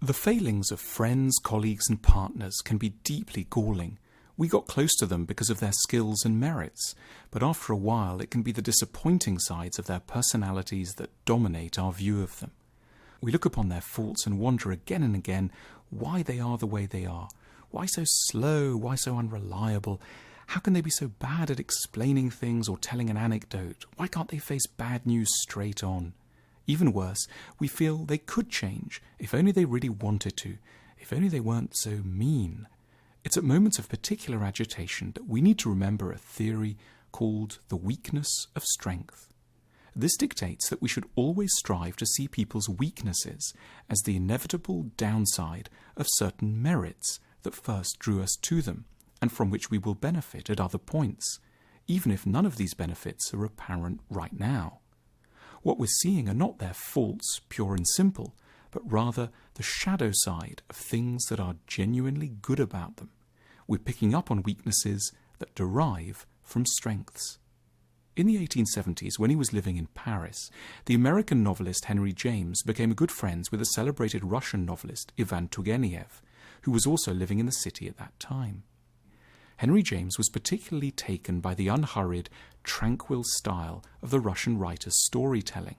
The failings of friends, colleagues and partners can be deeply galling. We got close to them because of their skills and merits, but after a while it can be the disappointing sides of their personalities that dominate our view of them. We look upon their faults and wonder again and again why they are the way they are. Why so slow? Why so unreliable? How can they be so bad at explaining things or telling an anecdote? Why can't they face bad news straight on? Even worse, we feel they could change, if only they really wanted to, if only they weren't so mean. It's at moments of particular agitation that we need to remember a theory called the weakness of strength. This dictates that we should always strive to see people's weaknesses as the inevitable downside of certain merits that first drew us to them, and from which we will benefit at other points, even if none of these benefits are apparent right now. What we're seeing are not their faults, pure and simple, but rather the shadow side of things that are genuinely good about them. We're picking up on weaknesses that derive from strengths. In the 1870s, when he was living in Paris, the American novelist Henry James became good friends with the celebrated Russian novelist Ivan Turgenev, who was also living in the city at that time. Henry James was particularly taken by the unhurried, tranquil style of the Russian writer's storytelling.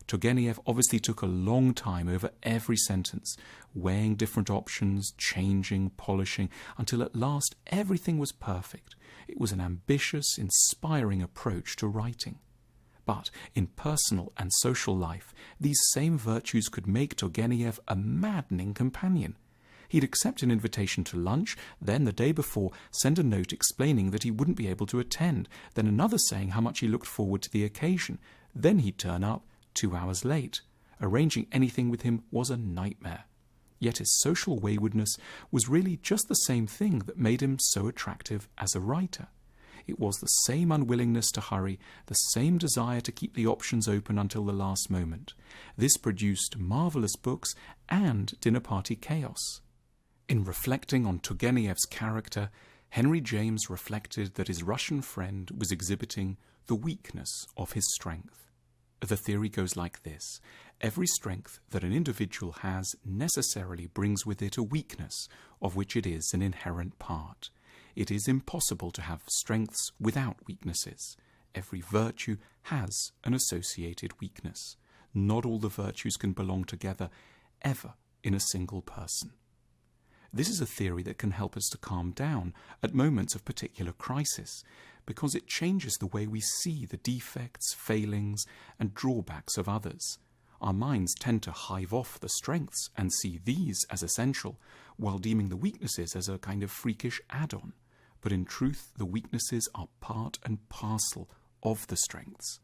Turgenev obviously took a long time over every sentence, weighing different options, changing, polishing, until at last everything was perfect. It was an ambitious, inspiring approach to writing. But in personal and social life, these same virtues could make Turgenev a maddening companion. He'd accept an invitation to lunch, then the day before send a note explaining that he wouldn't be able to attend, then another saying how much he looked forward to the occasion. Then he'd turn up 2 hours late. Arranging anything with him was a nightmare. Yet his social waywardness was really just the same thing that made him so attractive as a writer. It was the same unwillingness to hurry, the same desire to keep the options open until the last moment. This produced marvelous books and dinner party chaos. In reflecting on Turgenev's character, Henry James reflected that his Russian friend was exhibiting the weakness of his strength. The theory goes like this: every strength that an individual has necessarily brings with it a weakness, of which it is an inherent part. It is impossible to have strengths without weaknesses. Every virtue has an associated weakness. Not all the virtues can belong together, ever, in a single person. This is a theory that can help us to calm down at moments of particular crisis, because it changes the way we see the defects, failings, and drawbacks of others. Our minds tend to hive off the strengths and see these as essential, while deeming the weaknesses as a kind of freakish add-on. But in truth, the weaknesses are part and parcel of the strengths.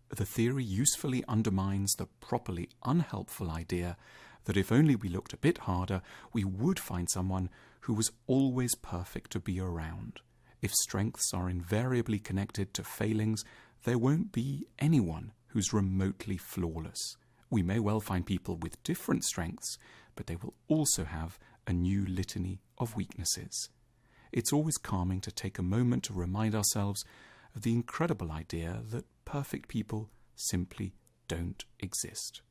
The theory usefully undermines the properly unhelpful idea that if only we looked a bit harder, we would find someone who was always perfect to be around. If strengths are invariably connected to failings, there won't be anyone who's remotely flawless. We may well find people with different strengths, but they will also have a new litany of weaknesses. It's always calming to take a moment to remind ourselves of the incredible idea that perfect people simply don't exist.